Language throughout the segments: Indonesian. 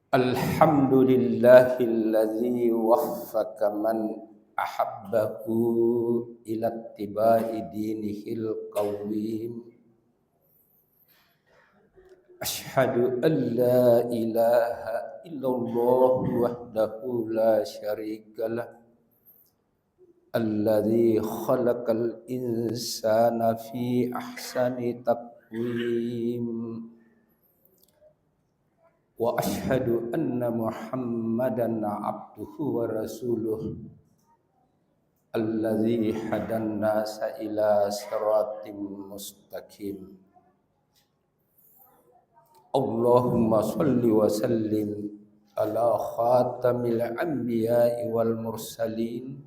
Alhamdulillahilladzi waffaka man ahabbahu ila ittiba'i dinihil qawwim. Ashhadu an la ilaha illallah wahdahu la syarikalah alladzi khalaqal insana fi ahsani taqwim. Wa ashhadu anna Muhammadan abduhu wa rasuluh alladzi hadan nasa ila siratim mustaqim. Allahumma shalli wa sallim ala khatamil anbiya'i wal mursalin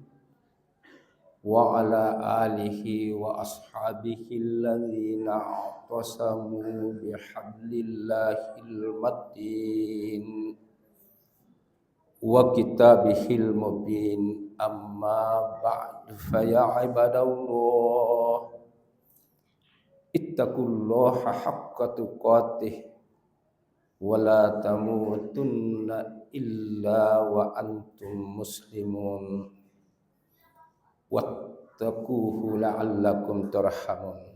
wa ala alihi wa ashabihi alladzina a'tasamu bihablillahil matin wa kitabihil mubin. Amma ba'du, fa ya ibadallah ittaqullaha haqqa tuqatih wa la tamutunna illa wa antum muslimun wattaquhu la'allakum turhamun.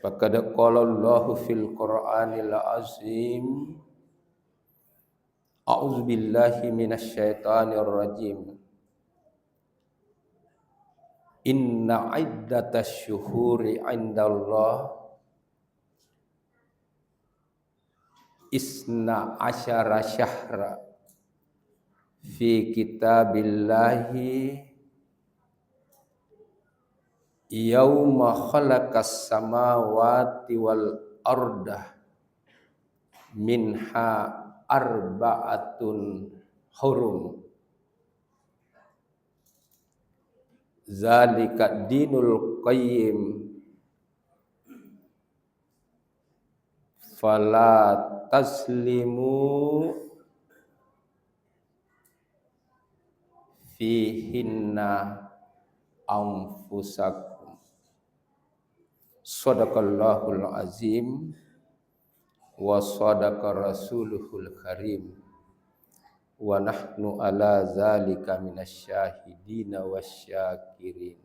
Faqad qala Allahu fil Qur'anil azim, a'udzu billahi minasy syaithanir rajim. Inna iddatasy syuhuri 'indallah isna asyara syahra fi kitabillahi yauma khalaqas samawati wal arda minha arba'atun hurum. Zalika dinul qayyim fala taslimu fihinna anfusakum. Shadaqallahul azim wa sadaqa rasuluhul karim wa nahnu ala zalika minasyahidin wasyakirin.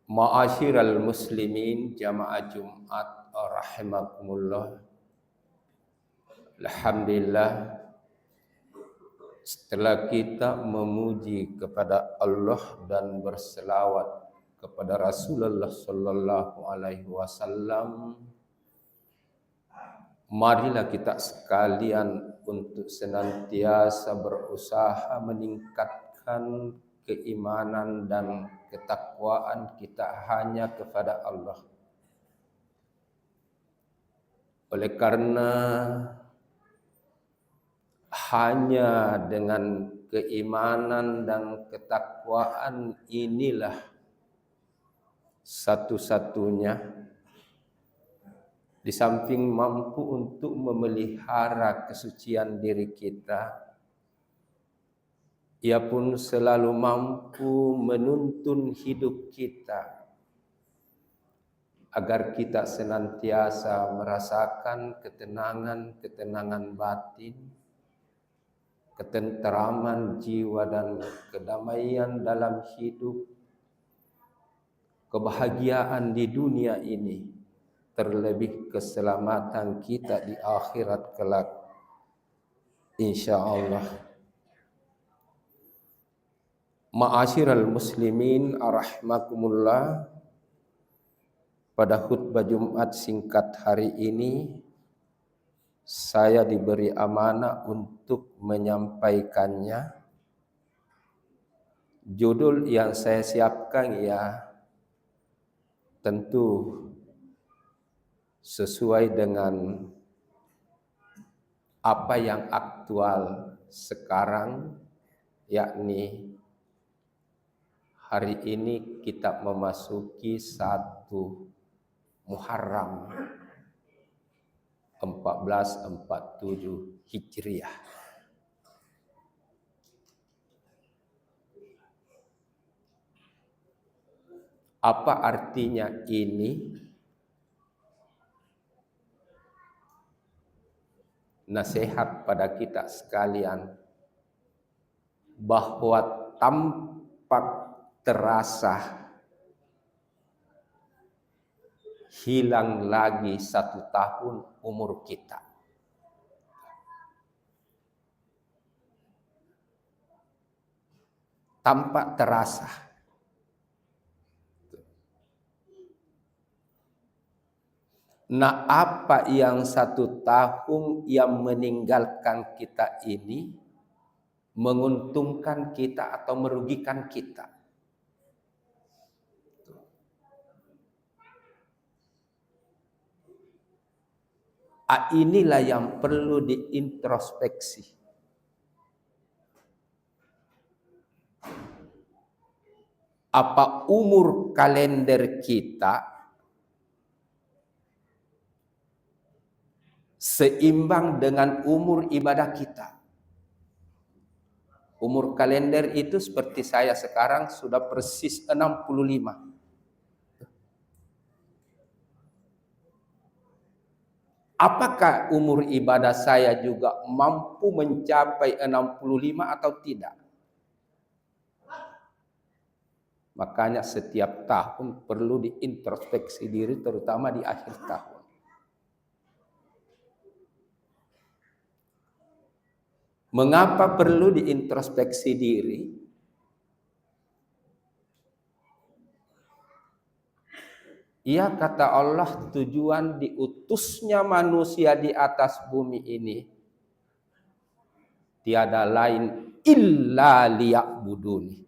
Ma'asyiral muslimin jamaah Jumat rahimakumullah. Alhamdulillah, setelah kita memuji kepada Allah dan berselawat kepada Rasulullah sallallahu alaihi wasallam, marilah kita sekalian untuk senantiasa berusaha meningkatkan keimanan dan ketakwaan kita hanya kepada Allah. Oleh karena hanya dengan keimanan dan ketakwaan inilah satu-satunya di samping mampu untuk memelihara kesucian diri kita, ia pun selalu mampu menuntun hidup kita agar kita senantiasa merasakan ketenangan batin, ketenteraman jiwa dan kedamaian dalam hidup, kebahagiaan di dunia ini, terlebih keselamatan kita di akhirat kelak, insyaallah. Ma'asyiral muslimin rahimakumullah, pada khutbah Jumat singkat hari ini saya diberi amanah untuk menyampaikannya. Judul yang saya siapkan ya tentu sesuai dengan apa yang aktual sekarang, yakni hari ini kita memasuki 1 Muharram 1447 Hijriah. Apa artinya ini? Nasihat pada kita sekalian bahwa tampak terasa hilang lagi 1 tahun umur kita. Tampak terasa. Nah, apa yang 1 tahun yang meninggalkan kita ini menguntungkan kita atau merugikan kita? Inilah yang perlu diintrospeksi. Apa umur kalender kita seimbang dengan umur ibadah kita? Umur kalender itu seperti saya sekarang sudah persis 65. Apakah umur ibadah saya juga mampu mencapai 65 atau tidak? Makanya setiap tahun perlu diintrospeksi diri, terutama di akhir tahun. Mengapa perlu diintrospeksi diri? Ia kata Allah, tujuan diutusnya manusia di atas bumi ini tiada lain illa liya'buduni.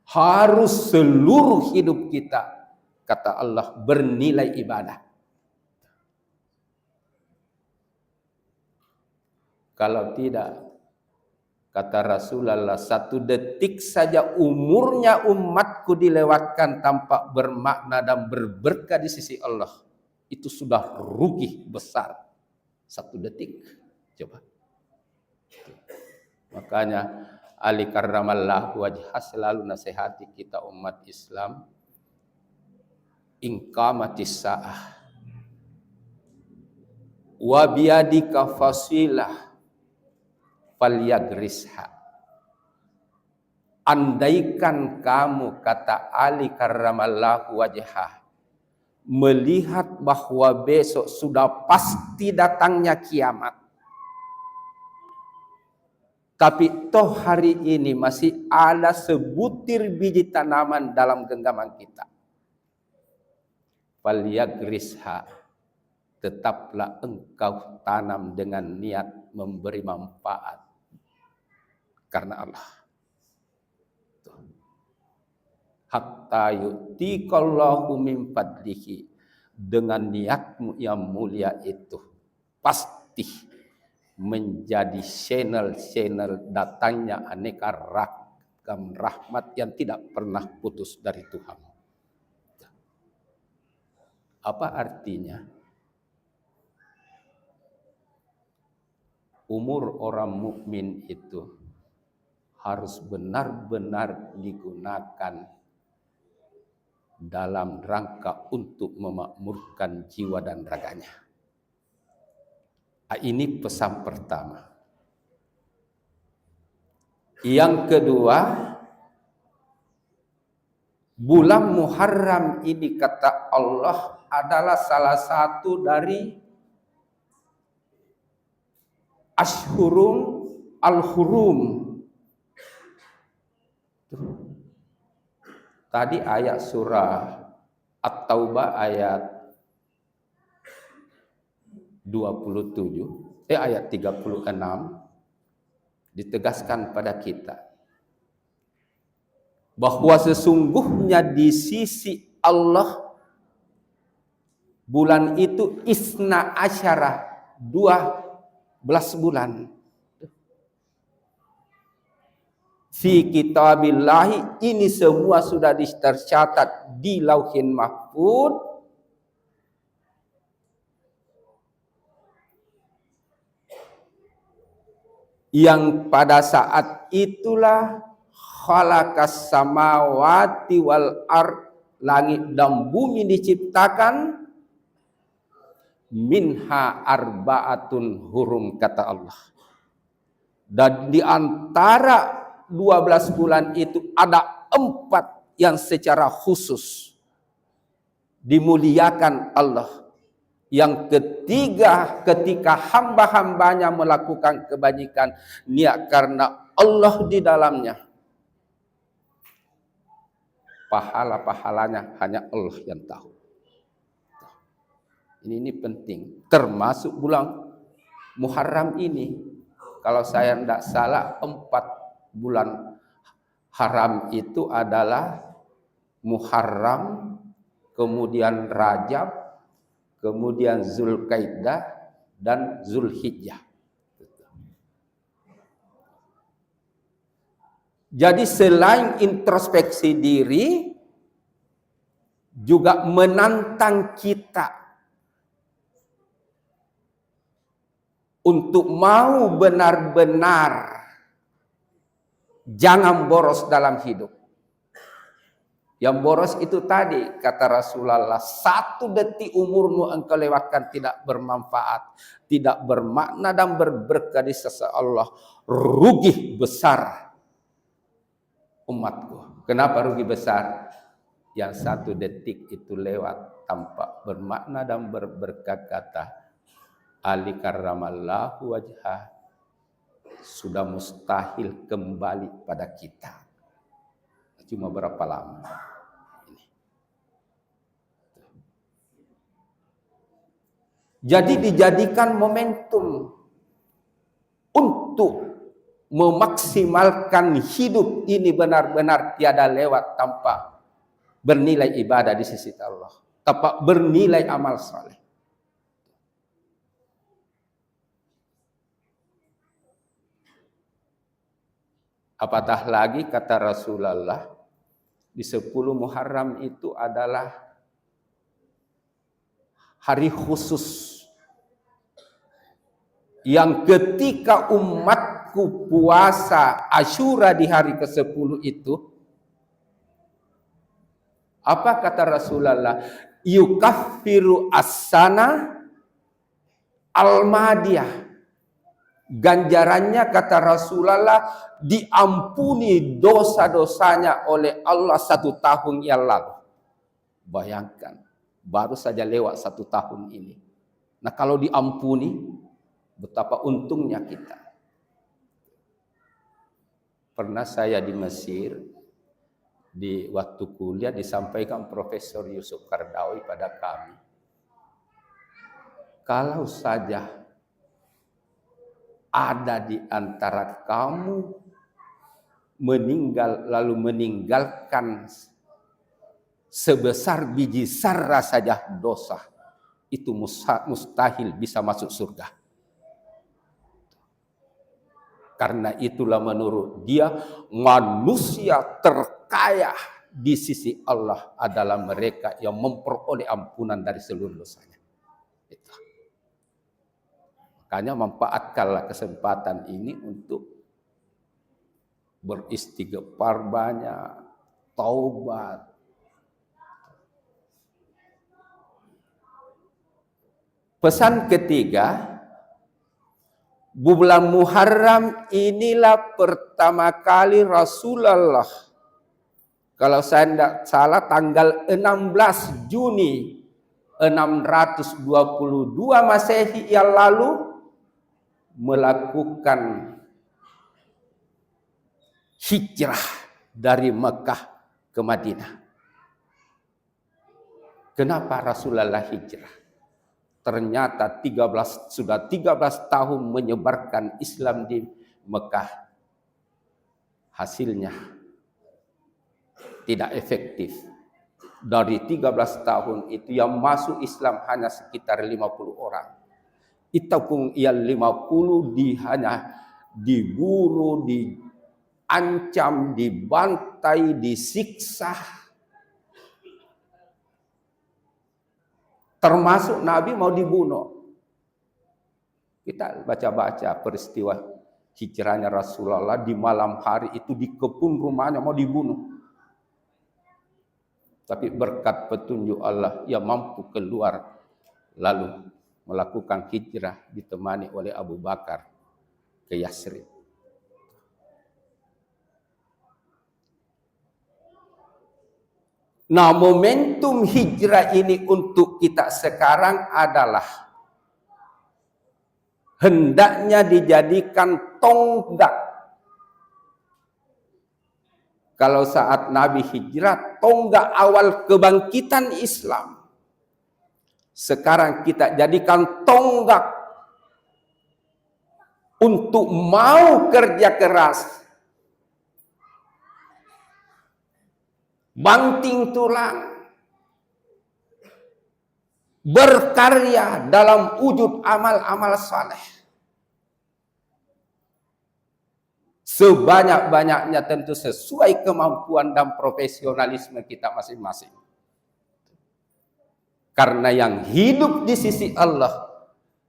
Harus seluruh hidup kita, kata Allah, bernilai ibadah. Kalau tidak, kata Rasulullah, 1 detik saja umurnya umatku dilewatkan tanpa bermakna dan berberkah di sisi Allah, itu sudah rugi besar. 1 detik. Coba. Makanya Ali karramallahu wajhah selalu nasihati kita umat Islam, in qamatis sa'ah, wa biyadika fasilah falyagrisha. Andaikan kamu, kata Ali karramallahu wajhah, melihat bahwa besok sudah pasti datangnya kiamat, tapi toh hari ini masih ada sebutir biji tanaman dalam genggaman kita, falyagrisha, tetaplah engkau tanam dengan niat memberi manfaat karena Allah. Hatta yu'tiqallahu min fadlihi, dengan niatmu yang mulia itu pasti menjadi channel-channel datangnya aneka ragam rahmat yang tidak pernah putus dari Tuhan. Apa artinya? Umur orang mukmin itu harus benar-benar digunakan dalam rangka untuk memakmurkan jiwa dan raganya. Ini pesan pertama. Yang kedua, bulan Muharram ini kata Allah adalah salah satu dari Ashhurum al-Hurum. Tadi ayat surah At-Taubah ayat 27, ayat 36 ditegaskan pada kita bahwa sesungguhnya di sisi Allah bulan itu isna asyara, 12 bulan. Fi kitabillahi, ini semua sudah tercatat di Lauhin Mahfuz. Yang pada saat itulah khalaqas samawati wal ard, langit dan bumi diciptakan, minha arba'atun hurum, kata Allah. Dan di antara 12 bulan itu ada 4 yang secara khusus dimuliakan Allah. Yang ketiga, ketika hamba-hambanya melakukan kebajikan, niat karena Allah di dalamnya, pahala-pahalanya hanya Allah yang tahu. Ini penting, termasuk bulan Muharram ini. Kalau saya tidak salah, 4 bulan haram itu adalah Muharram, kemudian Rajab, kemudian Zulkaidah, dan Zulhijjah. Jadi selain introspeksi diri, juga menantang kita untuk mau benar-benar jangan boros dalam hidup. Yang boros itu tadi, kata Rasulullah, 1 detik umurmu engkau lewatkan tidak bermanfaat, tidak bermakna dan berberkah di sisi Allah. Rugi besar umatku. Kenapa rugi besar? Yang 1 detik itu lewat tanpa bermakna dan berberkah, kata Ali karramallahu wajhah, sudah mustahil kembali pada kita. Cuma berapa lama? Jadi dijadikan momentum untuk memaksimalkan hidup ini benar-benar tiada lewat tanpa bernilai ibadah di sisi Allah, tanpa bernilai amal saleh. Apatah lagi kata Rasulullah, di 10 Muharram itu adalah hari khusus yang ketika umatku puasa Asyura di hari ke-10 itu, apa kata Rasulullah? Yukaffiru as-sana Al-Madiyah. Ganjarannya kata Rasulullah diampuni dosa-dosanya oleh Allah 1 tahun yang lalu. Bayangkan, baru saja lewat 1 tahun ini. Nah kalau diampuni, betapa untungnya kita. Pernah saya di Mesir, di waktu kuliah disampaikan Profesor Yusuf Qaradawi pada kami. Kalau saja ada di antara kamu meninggal lalu meninggalkan sebesar biji zarah saja dosa, itu mustahil bisa masuk surga. Karena itulah menurut dia manusia terkaya di sisi Allah adalah mereka yang memperoleh ampunan dari seluruh dosanya. Itu. Makanya manfaatkanlah kesempatan ini untuk beristighfar banyak, taubat. Pesan ketiga, bulan Muharram inilah pertama kali Rasulullah, kalau saya tidak salah tanggal 16 Juni 622 Masehi yang lalu melakukan hijrah dari Mekah ke Madinah. Kenapa Rasulullah hijrah? Ternyata sudah 13 tahun menyebarkan Islam di Mekah. Hasilnya tidak efektif. Dari 13 tahun itu yang masuk Islam hanya sekitar 50 orang. Itu pun yang 50 hanya diburu, diancam, dibantai, disiksa. Termasuk Nabi mau dibunuh. Kita baca-baca peristiwa hijrahnya Rasulullah di malam hari itu di kebun rumahnya mau dibunuh. Tapi berkat petunjuk Allah yang mampu keluar lalu melakukan hijrah ditemani oleh Abu Bakar ke Yasrib. Nah, momentum hijrah ini untuk kita sekarang adalah hendaknya dijadikan tonggak. Kalau saat Nabi hijrah, tonggak awal kebangkitan Islam. Sekarang kita jadikan tonggak untuk mau kerja keras, banting tulang, berkarya dalam wujud amal-amal saleh. Sebanyak-banyaknya tentu sesuai kemampuan dan profesionalisme kita masing-masing. Karena yang hidup di sisi Allah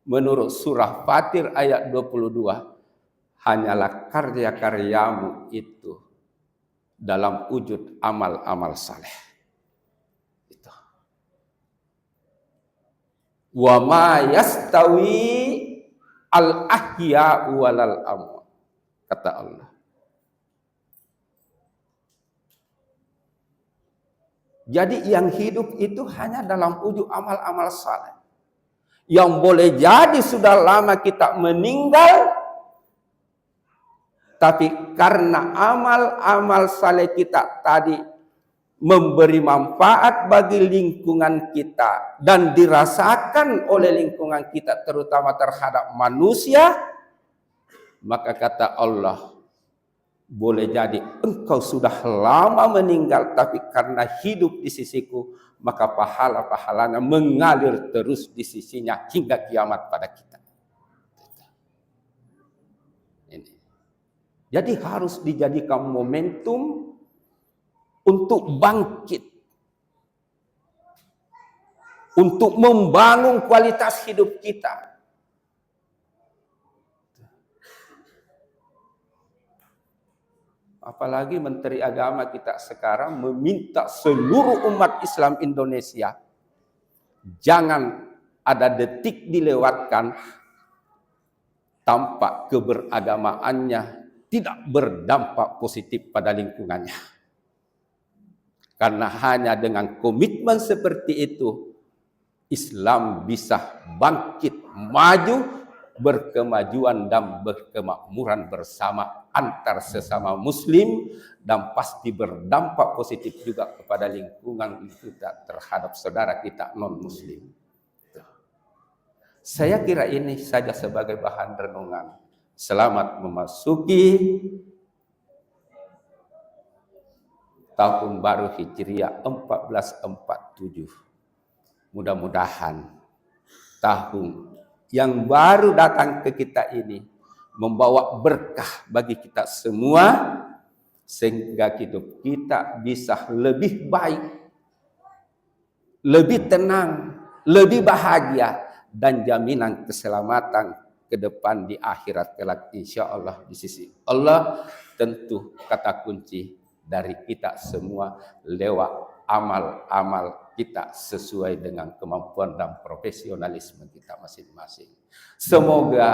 menurut surah Fatir ayat 22 hanyalah karya-karyamu itu dalam wujud amal-amal saleh. Itu. Wa ma yastawi al-ahya walal amwat, kata Allah. Jadi yang hidup itu hanya dalam wujud amal-amal saleh. Yang boleh jadi sudah lama kita meninggal, tapi karena amal-amal saleh kita tadi memberi manfaat bagi lingkungan kita dan dirasakan oleh lingkungan kita terutama terhadap manusia, maka kata Allah, boleh jadi engkau sudah lama meninggal, tapi karena hidup di sisiku, maka pahala-pahalanya mengalir terus di sisinya hingga kiamat pada kita. Ini. Jadi harus dijadikan momentum untuk bangkit, untuk membangun kualitas hidup kita. Apalagi Menteri Agama kita sekarang meminta seluruh umat Islam Indonesia jangan ada detik dilewatkan tampak keberagamaannya tidak berdampak positif pada lingkungannya. Karena hanya dengan komitmen seperti itu, Islam bisa bangkit, maju, berkemajuan dan berkemakmuran bersama antar sesama muslim, dan pasti berdampak positif juga kepada lingkungan kita terhadap saudara kita non-muslim. Saya kira ini saja sebagai bahan renungan. Selamat memasuki tahun baru Hijriah 1447. Mudah-mudahan tahun yang baru datang ke kita ini membawa berkah bagi kita semua, sehingga hidup kita bisa lebih baik, lebih tenang, lebih bahagia, dan jaminan keselamatan ke depan di akhirat kelak insya Allah di sisi Allah. Tentu kata kunci dari kita semua lewat amal-amal kita sesuai dengan kemampuan dan profesionalisme kita masing-masing. Semoga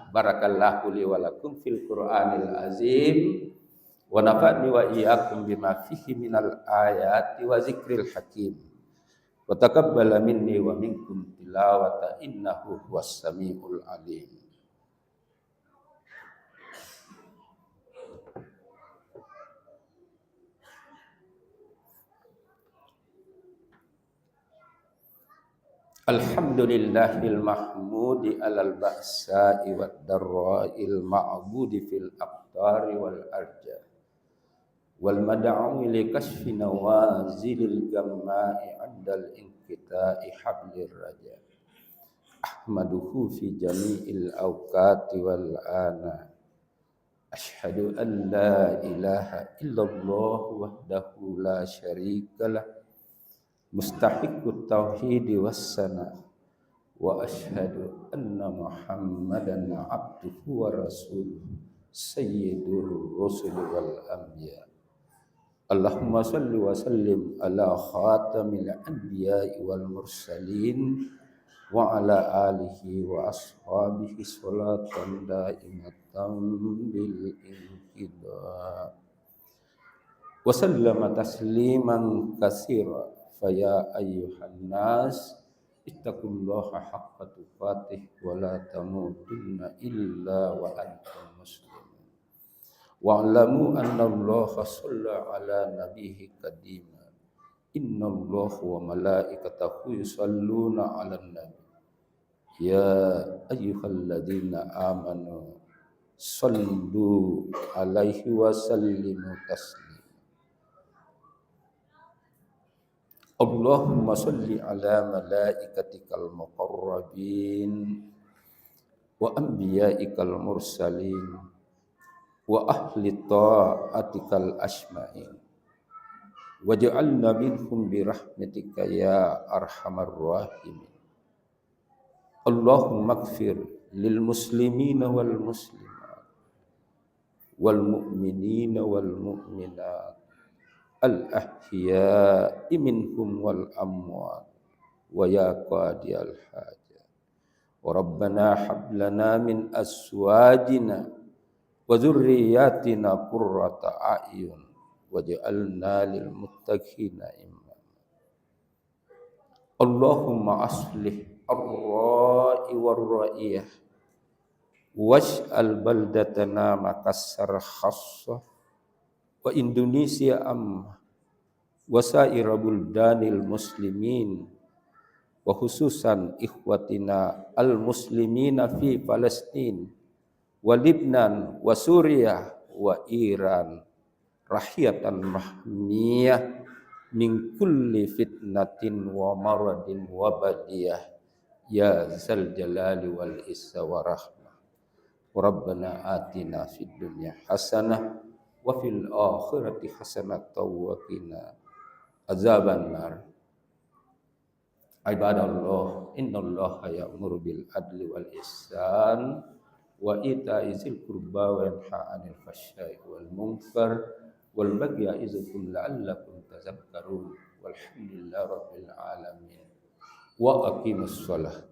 barakallahu li wa lakum fil Qur'anil azim wa nafa'ni wa iyyakum bima fihi minal ayati wa zikril hakim. Wa taqabbala minni wa minkum tilawata innahu huwas samiul alim. Alhamdulillahil mahmudi alal ba'sa'i wad darra'il ma'budi fil aqtari wal arja wal mad'u li kashfi nawazilil gamma'i 'indal inqita'i hablir raja. Ahmaduhu fi jami'il awqati wal ana. Ashhadu an la ilaha illallah wahdahu la syarikalah mustahiqut tauhidi wassana wa ashhadu anna Muhammadan abduhu wa rasuluh sayyidul rusul wal anbiya. Allahumma salli wa sallim ala khatamil anbiya wal mursalin wa ala alihi wa ashabihi salatan daimatan bil inqida wa sallama tasliman katsira. Faya ayyuhan nas ittaqullaha haqqa tuqatih wa la tamutunna illa wa antum muslimun. Wa'lamu anna Allaha shalla ala nabiyhi qadima. Innallaha wa malaikatahu yusalluna 'alan nabi. Ya ayyuhalladzina amanu sallu 'alaihi wa sallimu taslima. Allahumma salli ala malaikatikal muqarrabin wa anbiya'ikal mursalin wa ahli ta'atikal asma'in waj'alna minhum birahmatika ya arhamar rahimin. Allahumma ighfir lil muslimina wal muslimat wal mu'minina wal mu'minat al-ahya'i minhum wal amwat wa ya qadiyal hajat. Wa rabbana hab lana min azwajina wa dhurriyyatina qurrata a'yun waj'alna lil muttaqina imama. Allahumma aslih ar-ra'i war-ra'iyah waj'al baldatana makassar khassah wa Indonesia amma wa sa'ira buldanil muslimin wa khususan ikhwatina al muslimina fi Palestin wa Libnan wa Suriah wa Iran rahiyatan mahmiyah min kulli fitnatin wa maradin wa badiyah ya zal jalali wal issa wa rahmah. Rabbana atina fid dunya hasanah wa fil akhirati hasanatan wa qina azaban nar. Ibadallah, innallaha ya'muru bil adli wal ihsan wa ita'i dzil qurba wa yanha 'anil fahsya'i wal munkar wal bagyi ya'izukum la'allakum tadhakkarun. Walhamdulillahi rabbil alamin. Wa aqimus shalah.